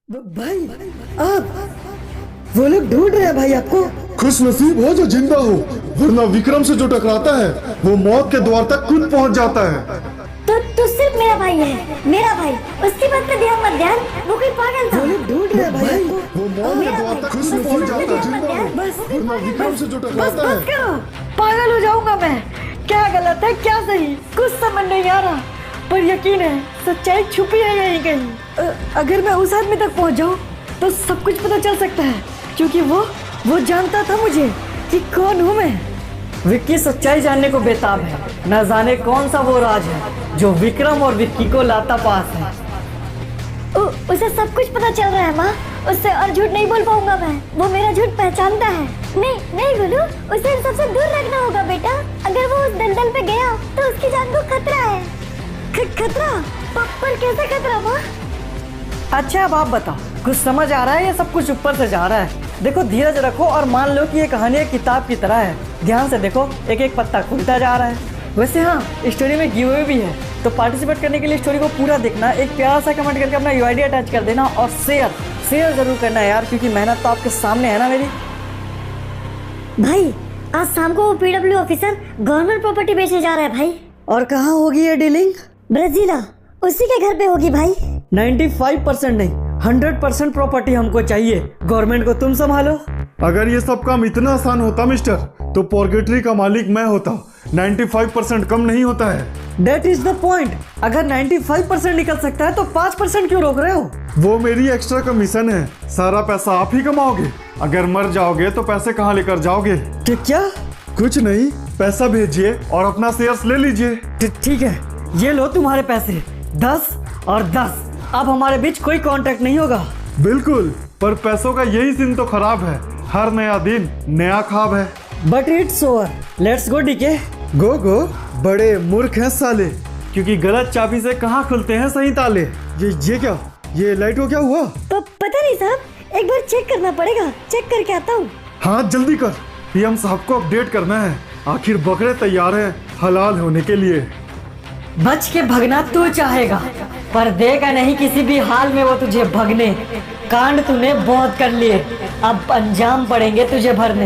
भाई आप वो लोग ढूंढ रहे हैं भाई आपको। खुश नसीब हो जो जिंदा हो, वरना विक्रम से जो टकराता है वो मौत के द्वार तक खुद पहुंच जाता है। तो सिर्फ मेरा भाई है, मेरा भाई। उसकी बात पे ध्यान मत ध्यान, वो कोई पागल था। वो लोग ढूंढ रहे हैं भाई आपको। वो मौत के द्वार तक खुद से पहुंच जाता है, जिंदा हो, वरना विक्रम से जो टकराता है। बस करो, पागल हो जाऊंगा मैं। क्या गलत है क्या सही कुछ समझ नहीं आ रहा, पर यकीन है सच्चाई छुपी है यहीं कहीं। अगर मैं उस आदमी तक पहुंच जाऊं तो सब कुछ पता चल सकता है, क्योंकि वो जानता था मुझे कि कौन हूं मैं। विक्की सच्चाई जानने को बेताब है, न जाने कौन सा वो राज है जो विक्रम और विक्की को लाता पास है। उसे सब कुछ पता चल रहा है माँ, उससे और झूठ नहीं बोल पाऊंगा मैं। वो मेरा झूठ पहचानता है। नहीं नहीं गोलू, उसे सबसे दूर रखना होगा बेटा। अगर वो उस दलदल पे गया तो उसकी जान को खतरा है। खतरा? पर कैसे खतरा माँ? अच्छा अब आप बताओ, कुछ समझ आ रहा है या सब कुछ ऊपर से जा रहा है? देखो धीरज रखो और मान लो कि ये कहानी एक किताब की तरह है। ध्यान से देखो, एक एक पत्ता खुलता जा रहा है। वैसे हाँ, स्टोरी में गिव अवे भी है, तो पार्टिसिपेट करने के लिए स्टोरी को पूरा देखना, एक प्यारा सा कमेंट करके अपना यूआईडी अटैच कर देना और शेयर जरूर करना यार, क्योंकि मेहनत तो आपके सामने है ना मेरी। भाई आज शाम को वो पीडब्ल्यू ऑफिसर गवर्नमेंट प्रॉपर्टी बेचने जा रहा है भाई। और कहाँ होगी ये डीलिंग? ब्राजीला, उसी के घर पे होगी भाई। 95% नहीं 100% प्रॉपर्टी हमको चाहिए। गवर्नमेंट को तुम संभालो। अगर ये सब काम इतना आसान होता मिस्टर, तो पोर्गेटरी का मालिक मैं होता। 95% कम नहीं होता है। That is the point। अगर 95% निकल सकता है तो 5% क्यों रोक रहे हो? वो मेरी एक्स्ट्रा कमीशन है, सारा पैसा आप ही कमाओगे। अगर मर जाओगे तो पैसे कहाँ लेकर जाओगे? क्या? कुछ नहीं, पैसा भेजिए और अपना शेयर्स ले लीजिए। ठीक है, ये लो तुम्हारे पैसे, 10 और 10। अब हमारे बीच कोई कांटेक्ट नहीं होगा। बिल्कुल, पर पैसों का यही सीन तो खराब है। हर नया दिन नया ख्वाब है। But it's over, let's go D K. Go, बड़े मूर्ख हैं साले, क्योंकि गलत चाबी से कहाँ खुलते हैं सही ताले। ये क्या? ये लाइट को क्या हुआ? पता नहीं साहब, एक बार चेक करना पड़ेगा। चेक करके आता हूँ। हाँ जल्दी कर, पीएम साहब को अपडेट करना है। आखिर बकरे तैयार हैं हलाल होने के लिए। बच के भगना तू चाहेगा, पर देगा नहीं किसी भी हाल में वो तुझे भगने। कांड तूने बहुत कर लिए, अब अंजाम पड़ेंगे तुझे भरने।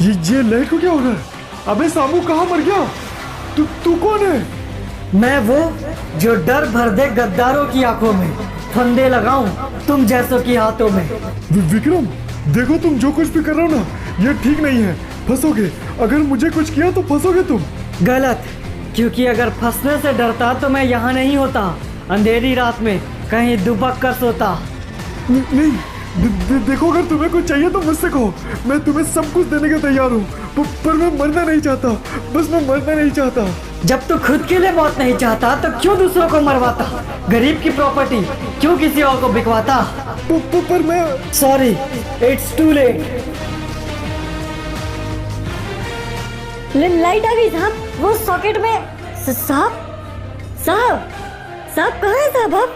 ये लाइट को क्या हो रहा है? अबे सामू कहाँ मर गया? तू कौन है? मैं वो जो डर भर दे गद्दारों की आंखों में, फंदे लगाऊं तुम जैसों की हाथों में। विक्रम देखो, तुम जो कुछ भी कर रहे हो ना, ये ठीक नहीं है। फंसोगे, अगर मुझे कुछ किया तो फंसोगे तुम। गलत, क्योंकि अगर फंसने से डरता तो मैं यहाँ नहीं होता, अंधेरी रात में कहीं दुबक कर सोता। नहीं, देखो अगर तुम्हें कुछ चाहिए तो मुझसे कहो, मैं तुम्हें सब कुछ देने के तैयार हूँ। पर मैं मरना नहीं चाहता, बस मैं मरना नहीं चाहता। जब तू खुद के लिए मौत नहीं चाहता तो क्यों दूसरों को मरवाता? गरीब की प्रॉपर्टी क्यों किसी और को बिकवाता? पर मैं sorry, it's too late. Light आ गई साहब, वो सॉकेट में। साहब कहाँ है साहब? अब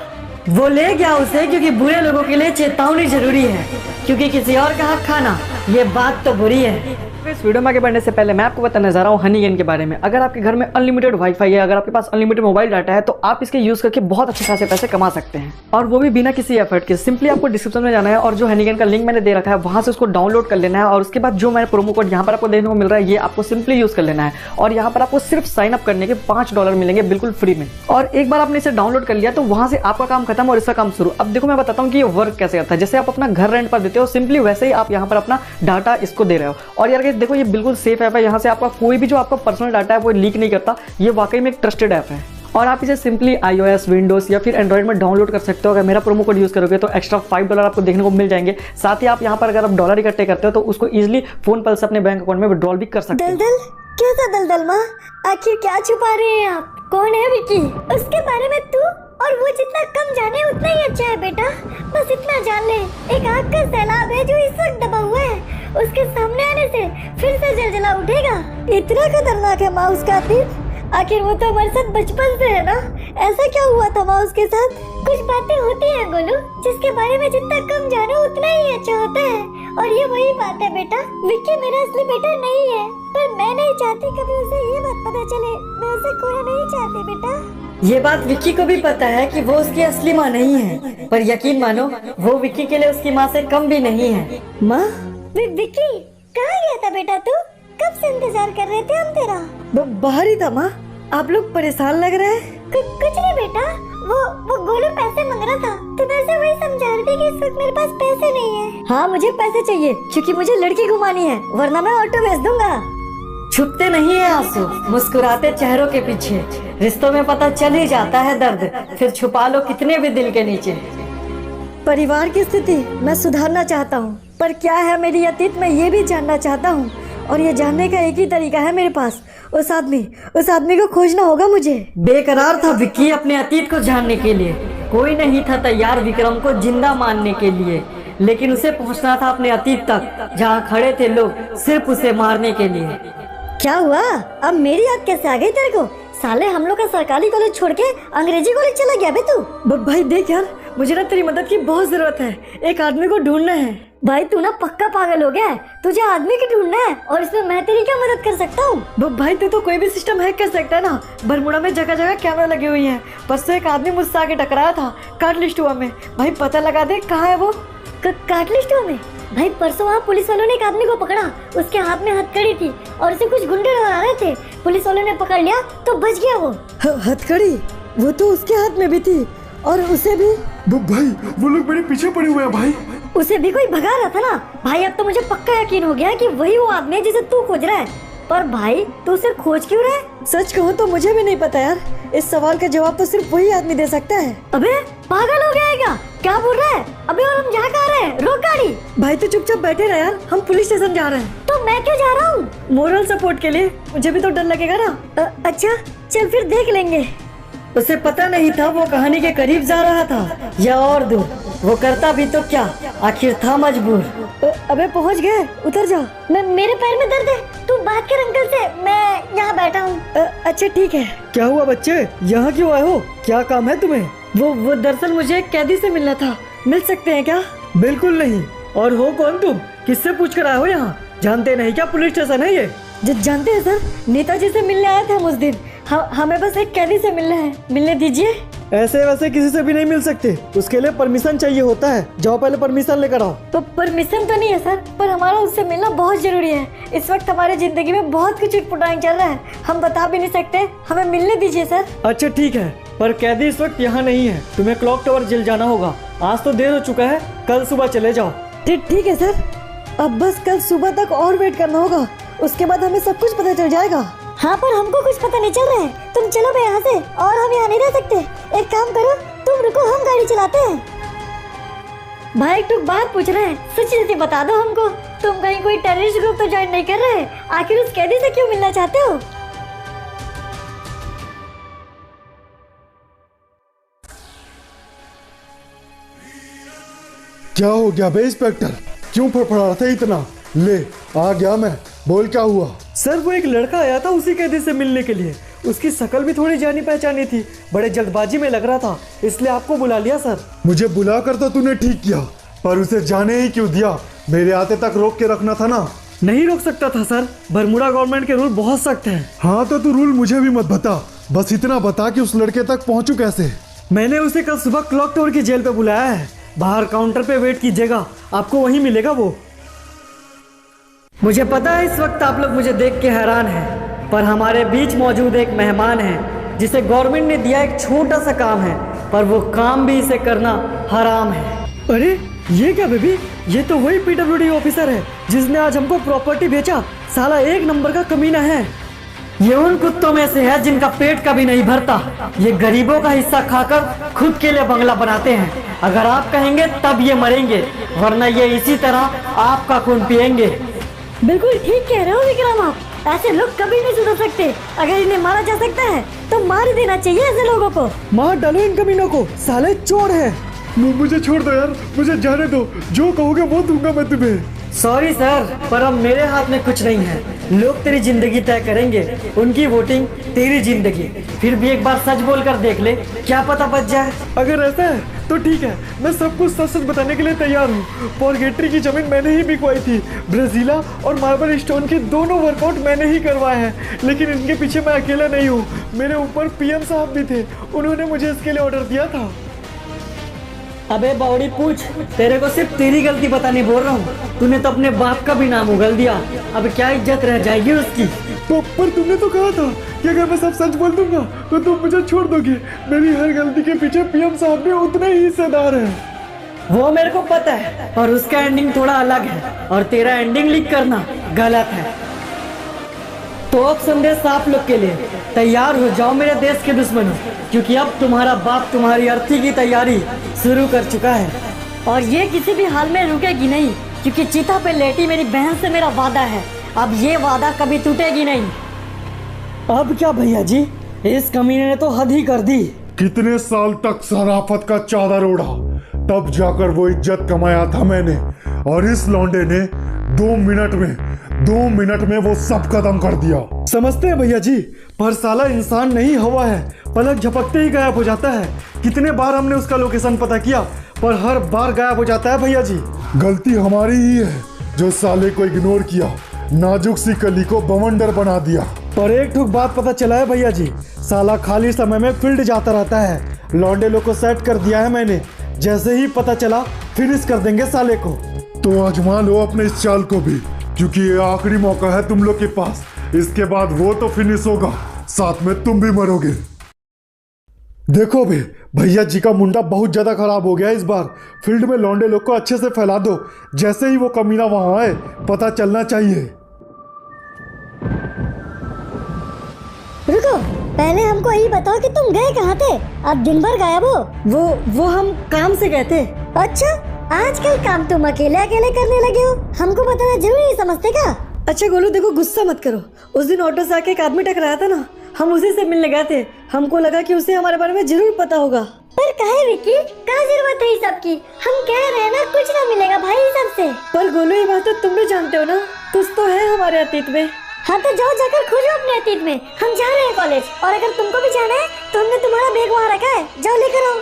वो ले गया उसे, क्योंकि बुरे लोगों के लिए चेतावनी जरूरी है, क्योंकि किसी और का हक खाना ये बात तो बुरी है। इस वीडियो में आगे बढ़ने से पहले मैं आपको बताने जा रहा हूँ हनीगेन के बारे में। अगर आपके घर में अनलिमिटेड वाईफाई है, अगर आपके पास अनलिमिटेड मोबाइल डाटा है, तो आप इसके यूज करके बहुत अच्छे खासे पैसे कमा सकते हैं, और वो भी बिना किसी एफर्ट के। सिंपली आपको डिस्क्रिप्शन में जाना है और जो हनीगेन का लिंक मैंने दे रखा है वहां से उसको डाउनलोड कर लेना है, और उसके बाद जो मैंने प्रोमो कोड यहाँ पर आपको देखने को मिल रहा है ये आपको सिंपली यूज कर लेना है, और यहाँ पर आपको सिर्फ साइन अप करने के $5 मिलेंगे बिल्कुल फ्री में। और एक बार आपने इसे डाउनलोड कर लिया तो वहां से आपका काम खत्म और इसका काम शुरू। अब देखो मैं बताता हूँ कि ये वर्क कैसे करता है। जैसे आप अपना घर रेंट पर देते हो, सिंपली वैसे ही आप यहाँ पर अपना डाटा इसको दे रहे हो। और यार देखो ये बिल्कुल सेफ ऐप है, यहाँ से आपका कोई भी जो आपका पर्सनल डाटा है वो लीक नहीं करता। ये वाकई में एक ट्रस्टेड ऐप है, और आप इसे सिंपली iOS, विंडोज या फिर एंड्रॉइड में डाउनलोड कर सकते हो। अगर मेरा प्रोमो कोड यूज करोगे तो एक्स्ट्रा $5 आपको देखने को मिल जाएंगे। साथ ही आप यहाँ पर अगर आप डॉलर इकट्ठे करते हो तो उसको इजीली फोन पर से अपने बैंक अकाउंट में विड्रॉल भी कर सकते हो। दलदल? कैसा दलदल माँ? आखिर क्या छुपा रहे हैं आप? कौन है विकी? उसके बारे में तू और वो जितना कम जाने उतना ही अच्छा है बेटा। बस इतना जान ले, एक आग का सैलाब है जो इस वक्त दबा हुआ है, उसके सामने आने से फिर से जलजला उठेगा। इतना खतरनाक है माँ उसका दिल। आखिर वो तो हमारे साथ बचपन से है ना, ऐसा क्या हुआ था माँ उसके साथ? कुछ बातें होती हैं गोलू, जिसके बारे में जितना कम जानो उतना ही अच्छा होता है। और ये वही बात है बेटा, विक्की मेरा असली बेटा नहीं है, पर मैं नहीं चाहती कभी उसे ये बात पता चले। मैं उसे खोना नहीं चाहती बेटा। ये बात विक्की को भी पता है कि वो उसकी असली माँ नहीं है, पर यकीन मानो वो विक्की के लिए उसकी माँ से कम भी नहीं है। माँ विक्की कहाँ गया था बेटा तू? कब से इंतजार कर रहे थे हम तेरा। बाहर ही था माँ। आप लोग परेशान लग रहे हैं। कुछ नहीं बेटा, वो गोलू पैसे मांग रहा था तो मैं से वही समझा रही थी कि इस वक्त मेरे पास पैसे नहीं है। हाँ मुझे पैसे चाहिए क्योंकि मुझे लड़की घुमानी है, वरना मैं ऑटो बेच दूंगा। छुपते नहीं है आंसू मुस्कुराते चेहरों के पीछे, रिश्तों में पता चल ही जाता है दर्द, फिर छुपा लो कितने भी दिल के नीचे। परिवार की स्थिति मैं सुधारना चाहता हूँ, पर क्या है मेरी अतीत मैं ये भी जानना चाहता हूँ, और ये जानने का एक ही तरीका है मेरे पास। उस आदमी को खोजना होगा मुझे। बेकरार था विक्की अपने अतीत को जानने के लिए, कोई नहीं था तैयार विक्रम को जिंदा मानने के लिए, लेकिन उसे पहुंचना था अपने अतीत तक जहां खड़े थे लोग सिर्फ उसे मारने के लिए। क्या हुआ? अब मेरी याद कैसे आ गई तेरे को? साले हम लोग का सरकारी कॉलेज छोड़ के अंग्रेजी कॉलेज चला गया बे तू। भाई देख यार, मुझे ना तेरी मदद की बहुत जरूरत है। एक आदमी को ढूंढना है। भाई तू ना पक्का पागल हो गया है, तुझे आदमी की ढूंढना है और इसमें मैं तेरी क्या मदद कर सकता हूँ? भाई तू तो कोई भी सिस्टम हैक कर सकता है ना। बरमुड़ा में जगह जगह कैमरा लगी हुई है। बस तो एक आदमी मुझसे आके टकराया था काट लिस्ट हुआ में। भाई पता लगा दे कहाँ है वो। काट लिस्ट हुआ में? भाई परसों वहाँ पुलिस वालों ने एक आदमी को पकड़ा, उसके हाथ में हथकड़ी थी और उसे कुछ गुंडे डरा रहे थे। पुलिस वालों ने पकड़ लिया तो बच गया वो। हथकड़ी? वो तो उसके हाथ में भी थी और उसे भी। भाई वो लोग मेरे पीछे पड़े हुए हैं भाई। उसे भी कोई भगा रहा था ना। भाई अब तो मुझे पक्का यकीन हो गया कि वही वो आदमी है जिसे तू खोज रहा है। पर भाई तू उसे खोज क्यों रहा है? सच कहूँ तो मुझे भी नहीं पता यार। इस सवाल का जवाब तो सिर्फ वही आदमी दे सकता है। अबे पागल हो गया है क्या बोल रहा है? अबे और हम जा कहाँ रहे हैं? रोक गाड़ी। भाई तू चुपचाप बैठे रह यार, हम पुलिस स्टेशन जा रहे हैं। तो मैं क्यों जा रहा हूँ? मोरल सपोर्ट के लिए। मुझे भी तो डर लगेगा ना। अच्छा चल फिर देख लेंगे। उसे पता नहीं था वो कहानी के करीब जा रहा था या और दूर। वो करता भी तो क्या, आखिर था मजबूर। अबे पहुंच गए, उतर जा। मेरे पैर में दर्द है, तू बात कर अंकल से, मैं यहाँ बैठा हूँ। अच्छा ठीक है। क्या हुआ बच्चे, यहाँ क्यों आए हो? क्या काम है तुम्हें? वो दरअसल मुझे एक कैदी से मिलना था। मिल सकते हैं क्या? बिल्कुल नहीं। और हो कौन तुम? किससे पूछ कर आए हो यहाँ? जानते नहीं क्या पुलिस स्टेशन है ये? जानते हैं सर, नेताजी से मिलने आए थे हम उस दिन। हमें बस एक कैदी से मिलना है, मिलने दीजिए। ऐसे वैसे किसी से भी नहीं मिल सकते, उसके लिए परमिशन चाहिए होता है। जाओ पहले परमिशन लेकर आओ। तो परमिशन तो नहीं है सर, पर हमारा उससे मिलना बहुत जरूरी है। इस वक्त हमारी जिंदगी में बहुत कुछ उटपटांग चल रहा है, हम बता भी नहीं सकते। हमें मिलने दीजिए सर। अच्छा ठीक है, पर कैदी इस वक्त यहाँ नहीं है, तुम्हें क्लॉक टावर जेल जाना होगा। आज तो देर हो चुका है, कल सुबह चले जाओ। ठीक है सर, अब बस कल सुबह तक और वेट करना होगा, उसके बाद हमें सब कुछ पता चल जाएगा। हाँ पर हमको कुछ पता नहीं चल रहा है। तुम चलो बे यहाँ से, और हम यहाँ नहीं रह सकते। एक काम करो, तुम रुको, हम गाड़ी चलाते हैं। भाई एक बात पूछ रहे हैं, सच्ची बता दो हमको, तुम कहीं कोई टेररिस्ट ग्रुप तो ज्वाइन नहीं कर रहे? आखिर उस कैदी से क्यों मिलना चाहते हो? क्या हो गया बे इंस्पेक्टर, क्यों फड़फड़ा रहा था इतना? ले आ गया मैं, बोल क्या हुआ? सर वो एक लड़का आया था उसी कैदी से मिलने के लिए, उसकी शक्ल भी थोड़ी जानी पहचानी थी, बड़े जल्दबाजी में लग रहा था, इसलिए आपको बुला लिया सर। मुझे बुला कर तो तूने ठीक किया, पर उसे जाने ही क्यों दिया? मेरे आते तक रोक के रखना था ना। नहीं रोक सकता था सर, बरमुडा गवर्नमेंट के रूल बहुत सख्त हैं। हाँ तो तू रूल मुझे भी मत बता, बस इतना बता कि उस लड़के तक पहुंचू कैसे। मैंने उसे कल सुबह क्लॉक टावर की जेल पे बुलाया है, बाहर काउंटर पे वेट कीजिएगा, आपको वहीं मिलेगा वो। मुझे पता है इस वक्त आप लोग मुझे देख के हैरान हैं, पर हमारे बीच मौजूद एक मेहमान है जिसे गवर्नमेंट ने दिया एक छोटा सा काम है, पर वो काम भी इसे करना हराम है। अरे ये क्या बेबी, ये तो वही PWD ऑफिसर है जिसने आज हमको प्रॉपर्टी बेचा। साला एक नंबर का कमीना है। ये उन कुत्तों में से है जिनका पेट कभी नहीं भरता, ये गरीबों का हिस्सा खाकर खुद के लिए बंगला बनाते हैं। अगर आप कहेंगे तब ये मरेंगे, वरना ये इसी तरह आपका खून पिएंगे। बिल्कुल ठीक कह रहे हो विक्रम आप, ऐसे लोग कभी नहीं सुधर सकते। अगर इन्हें मारा जा सकता है तो मार देना चाहिए ऐसे लोगों को। मार डालो इन कमीनों को, साले चोर है। मुझे छोड़ दो यार, मुझे जाने दो, जो कहोगे वो दूंगा मैं तुम्हें। सॉरी सर, पर अब मेरे हाथ में कुछ नहीं है। लोग तेरी जिंदगी तय करेंगे, उनकी वोटिंग तेरी जिंदगी। फिर भी एक बार सच बोलकर देख ले, क्या पता बच जाए। अगर ऐसा है तो ठीक है, मैं सब कुछ सच सच बताने के लिए तैयार हूँ। पॉर्गेटरी की जमीन मैंने ही बिकवाई थी। ब्राजीला और मार्बल स्टोन की दोनों वर्कआउट मैंने ही करवाए हैं, लेकिन इनके पीछे मैं अकेला नहीं हूँ। मेरे ऊपर पीएम साहब भी थे, उन्होंने मुझे इसके लिए ऑर्डर दिया था। अबे बावड़ी पूछ, तेरे को सिर्फ तेरी गलती बतानी बोल रहा हूँ। तूने तो अपने बाप का भी नाम उगल दिया, अब क्या इज्जत रह जाएगी उसकी। पर तुमने तो कहा था कि अगर मैं सब सच बोल दूंगा तो तुम मुझे छोड़ दोगे। मेरी हर गलती के पीछे पीएम साहब भी उतने ही हिस्सेदार हैं। वो मेरे को पता है, और उसका एंडिंग थोड़ा अलग है, और तेरा एंडिंग लीक करना गलत है। तो अब संदेश आप लोग के लिए, तैयार हो जाओ मेरे देश के दुश्मनों, क्योंकि अब तुम्हारा बाप तुम्हारी अर्थी की तैयारी शुरू कर चुका है। और ये किसी भी हाल में रुकेगी नहीं, क्योंकि चीता पे लेटी मेरी बहन से मेरा वादा है। अब ये वादा कभी टूटेगी नहीं। अब क्या भैया जी, इस कमीने ने तो हद ही कर दी। कितने साल तक शराफत का चादर ओढ़ा, तब जाकर वो इज्जत कमाया था मैंने, और इस लौंडे ने 2 मिनट में वो सब खत्म कर दिया। समझते हैं भैया जी, पर साला इंसान नहीं हवा है, पलक झपकते ही गायब हो जाता है। कितने बार हमने उसका लोकेशन पता किया, पर हर बार गायब हो जाता है भैया जी। गलती हमारी ही है जो साले को इग्नोर किया, नाजुक सी कली को बवंडर बना दिया। पर एक ठुक बात पता चला है भैया जी, साला खाली समय में फील्ड जाता रहता है। लौंडे लोग को सेट कर दिया है मैंने, जैसे ही पता चला फिनिश कर देंगे साले को। तो आजमा लो अपने इस चाल को भी, क्योंकि ये आखिरी मौका है तुम लोग के पास। इसके बाद वो तो फिनिश होगा, साथ में तुम भी मरोगे। देखो बे, भैया जी का मुंडा बहुत ज्यादा खराब हो गया इस बार। फील्ड में लौंडे लोग को अच्छे से फैला दो, जैसे ही वो कमीना वहां आए पता चलना चाहिए। रुको, पहले हमको यही बताओ कि तुम गए कहाँ थे? आप दिन भर गायब हो। वो हम काम से गए थे। अच्छा, आजकल काम तुम अकेले अकेले करने लगे हो, हमको बताना जरूरी नहीं समझते क्या? अच्छा गोलू देखो, गुस्सा मत करो। उस दिन ऑटो से आके एक आदमी टकराया था ना, हम उसी से मिलने गए थे। हमको लगा कि उसे हमारे बारे में जरूर पता होगा। पर काहे विकी, क्या जरूरत है इस सब की? हम कह रहे हैं ना, कुछ ना मिलेगा भाई इस सब से। पर गोलू ये बात तो तुम भी जानते हो ना, कुछ तो है हमारे अतीत में। हाँ तो जाओ, जाकर खोजो अपने अतीत में। हम जा रहे हैं कॉलेज, और अगर तुमको भी जाना है तो हमने तुम्हारा बैग वहाँ रखा है, जाओ लेकर आओ।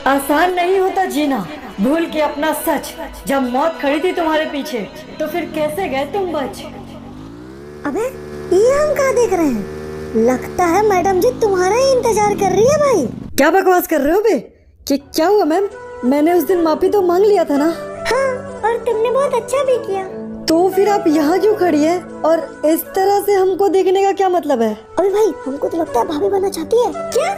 आसान नहीं होता जीना, भूल के अपना सच। जब मौत खड़ी थी तुम्हारे पीछे, तो फिर कैसे गए तुम बच? अबे ये हम कहाँ देख रहे हैं? लगता है मैडम जी तुम्हारा ही इंतजार कर रही है भाई। क्या बकवास कर रहे हो बे? कि क्या हुआ मैम? मैंने उस दिन माफी तो मांग लिया था ना। हाँ, और तुमने बहुत अच्छा भी किया। तो फिर आप यहाँ क्यों खड़ी है, और इस तरह से हमको देखने का क्या मतलब है? अबे भाई, हमको तो लगता है भाभी बनना चाहती है। क्या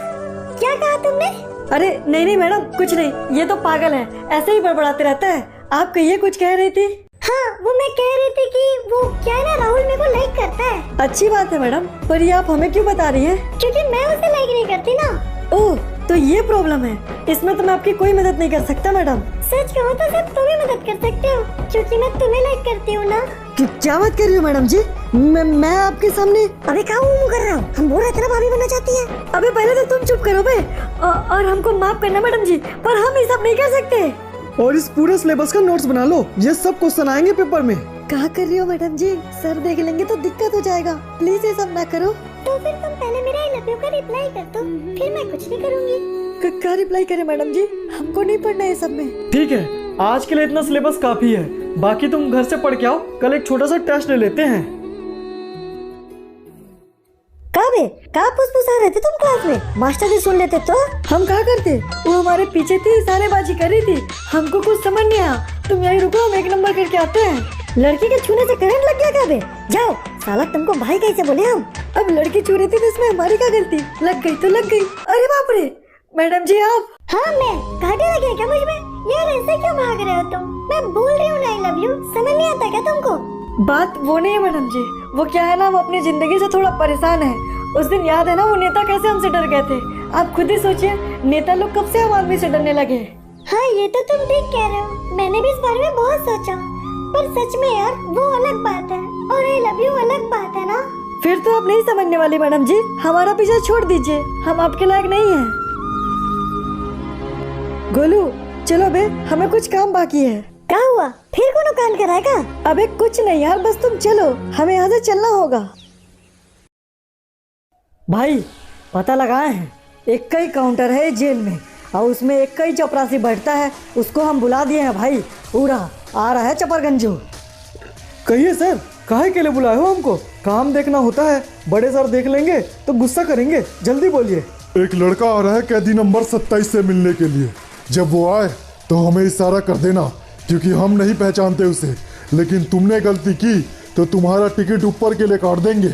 क्या कहा तुमने? अरे नहीं मैडम, कुछ नहीं, ये तो पागल है, ऐसे ही बड़बड़ाते रहता है। आप कहिए, कुछ कह रही थी? हाँ, वो मैं कह रही थी कि वो क्या है ना, राहुल मेरे को लाइक करता है। अच्छी बात है मैडम, पर ये आप हमें क्यों बता रही हैं? क्योंकि मैं उसे लाइक नहीं करती ना। ओह, तो ये प्रॉब्लम है। इसमें तो मैं आपकी कोई मदद नहीं कर सकता मैडम। सच कहो तो सिर्फ तुम ही मदद कर सकते हो, क्योंकि मैं तुम्हें लाइक करती हूँ ना। क्या बात कर रही हो मैडम जी? मैं आपके सामने। अबे क्या मुंह कर रहा हूँ? हम बोल रहे थे ना भाभी बनना चाहती है। अबे पहले तो तुम चुप करो बे, और हमको माफ करना मैडम जी, पर हम ये सब नहीं कर सकते। और इस पूरे सिलेबस का नोट्स बना लो, ये सब क्वेश्चन आएंगे पेपर में। कहा कर रही हो मैडम जी? सर देख लेंगे तो दिक्कत हो जाएगा, प्लीज ये सब ना करो। तो फिर तुम पहले मेरा आई लव यू का रिप्लाई कर दो, फिर मैं कुछ नहीं करूँगी। क्या रिप्लाई करे मैडम जी? हमको नहीं पढ़ना है सब में। ठीक है, आज के लिए इतना सिलेबस काफी है, बाकी तुम घर से पढ़ के आओ, कल एक छोटा सा टेस्ट ले लेते हैं। कहाँ फुसफुसा रहे थे तुम क्लास में? मास्टर जी सुन लेते तो? हम कहा करते, वो हमारे पीछे थी, सालेबाजी कर रही थी, हमको कुछ समझ नहीं आया। तुम यही रुको, हम 1 नंबर करके आते हैं। लड़की के छूने से करंट लग गया क्या बे? जाओ, साला तुमको भाई कैसे बोले हम? अब लड़की छू रही थी तो इसमें हमारी क्या गलती? लग गई तो लग गई। अरे बाप रे, मैडम जी आप? हाँ मैं, घाटे लगे क्या मुझ में? यार ऐसे क्यों भाग रहे हो तुम? मैं बोल रही हूँ आई लव यू, समझ नहीं आता क्या तुमको? बात वो नहीं है मैडम जी, वो क्या है ना, हम अपनी जिंदगी से थोड़ा परेशान है। उस दिन याद है ना, वो नेता कैसे हमसे डर गए थे? आप खुद ही सोचिए, नेता लोग कब से आम आदमी से डरने लगे। हाँ ये तो तुम ठीक कह रहे हो, मैंने भी इस बारे में बहुत सोचा, पर सच में यार वो अलग बात है और आई लव यू अलग बात है ना। फिर तो आप नहीं समझने वाली मैडम जी, हमारा पीछा छोड़ दीजिए, हम आपके लायक नहीं हैं। गोलू चलो बे, हमें कुछ काम बाकी है। क्या हुआ? फिर कोनो कांड कराएगा? अबे कुछ नहीं यार, बस तुम चलो, हमें यहाँ से चलना होगा। भाई पता लगाए हैं, एक का ही काउंटर है जेल में और उसमें एक का ही चपरासी बैठता है, उसको हम बुला दिए हैं भाई। पूरा आ रहा है चपरगंजू। कहिए सर, काहे के लिए बुलाए हो हमको? काम देखना होता है, बड़े सर देख लेंगे तो गुस्सा करेंगे, जल्दी बोलिए। एक लड़का आ रहा है कैदी नंबर 27 से मिलने के लिए। जब वो आए तो हमें इशारा कर देना, क्योंकि हम नहीं पहचानते उसे। लेकिन तुमने गलती की तो तुम्हारा टिकट ऊपर के लिए काट देंगे।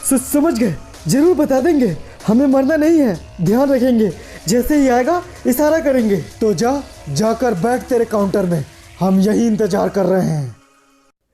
समझ गए, जरूर बता देंगे। हमें मरना नहीं है, ध्यान रखेंगे। जैसे ही आएगा इशारा करेंगे। तो जाकर बैठ तेरे काउंटर में, हम यही इंतजार कर रहे हैं।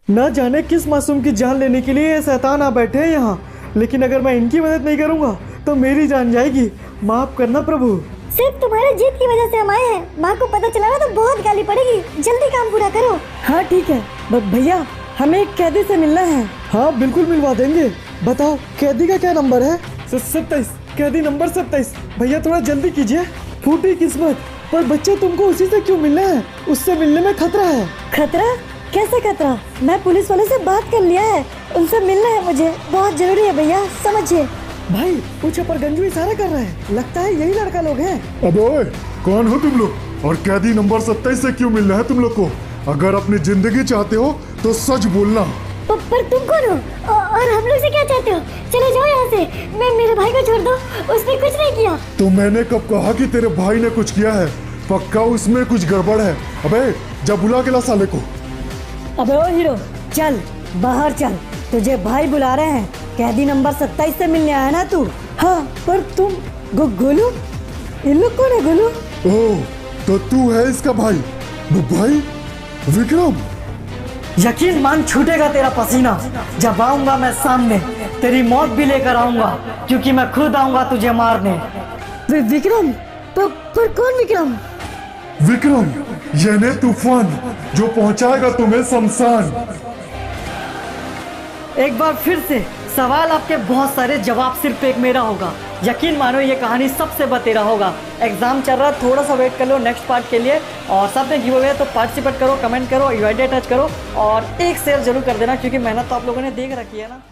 ना जाने किस मासूम की जान लेने के लिए ये शैतान आ बैठे हैं यहाँ, लेकिन अगर मैं इनकी मदद नहीं करूँगा तो मेरी जान जाएगी। माफ करना प्रभु। सिर्फ तुम्हारे जीत की वजह से हम आए हैं। माँ को पता चला ना तो बहुत गाली पड़ेगी। जल्दी काम पूरा करो। हाँ ठीक है, भैया हमें एक कैदी से मिलना है। हाँ बिल्कुल मिलवा देंगे। बताओ कैदी का क्या नंबर है? 27, कैदी नंबर 27। भैया थोड़ा जल्दी कीजिए। फूटी किस्मत, पर बच्चे तुमको उसी से क्यों मिलना है? उससे मिलने में खतरा है। खतरा? कैसे खतरा? मैं पुलिस वाले से बात कर लिया है, उनसे मिलना है मुझे, बहुत जरूरी है भैया, समझिए। भाई वो चपरगंजू इशारा कर रहे हैं, लगता है यही लड़का लोग हैं। अबे ओए, कौन हो तुम लोग? और कैदी नंबर 27 से क्यों मिलना है तुम लोग को? अगर अपनी जिंदगी चाहते हो तो सच बोलना। पर तुम कौन हो और हम लोग से क्या चाहते हो? चले जाओ यहाँ से। मैं मेरे भाई को छोड़ दो, उसने कुछ नहीं किया। तो मैंने कब कहा कि तेरे भाई ने कुछ किया है? पक्का उसमें कुछ गड़बड़ है। अबे जा बुला के ला साले को। अबे ओ हीरो, चल बाहर चल, तुझे भाई बुला रहे हैं। कैदी नंबर 27 से मिलने आया ना तू? हाँ पर तुम गोलू, इन लोग कौन है गोलू? ओह, तो तू है इसका भाई? भाई विक्रम? यकीन मान छूटेगा तेरा पसीना जब आऊंगा मैं सामने। तेरी मौत भी लेकर आऊंगा, क्योंकि मैं खुद आऊंगा तुझे मारने। विक्रम? पर कौन विक्रम? विक्रम यानी तूफान, जो पहुंचाएगा तुम्हें शमशान। एक बार फिर से सवाल आपके बहुत सारे, जवाब सिर्फ एक मेरा होगा। यकीन मानो ये कहानी सबसे बतेरा होगा। एग्जाम चल रहा, थोड़ा सा वेट कर लो नेक्स्ट पार्ट के लिए। और सब ने गिव अवे तो पार्टिसिपेट करो, कमेंट करो, यूआईडी टच करो और एक शेयर जरूर कर देना, क्योंकि मेहनत तो आप लोगों ने देख रखी है ना।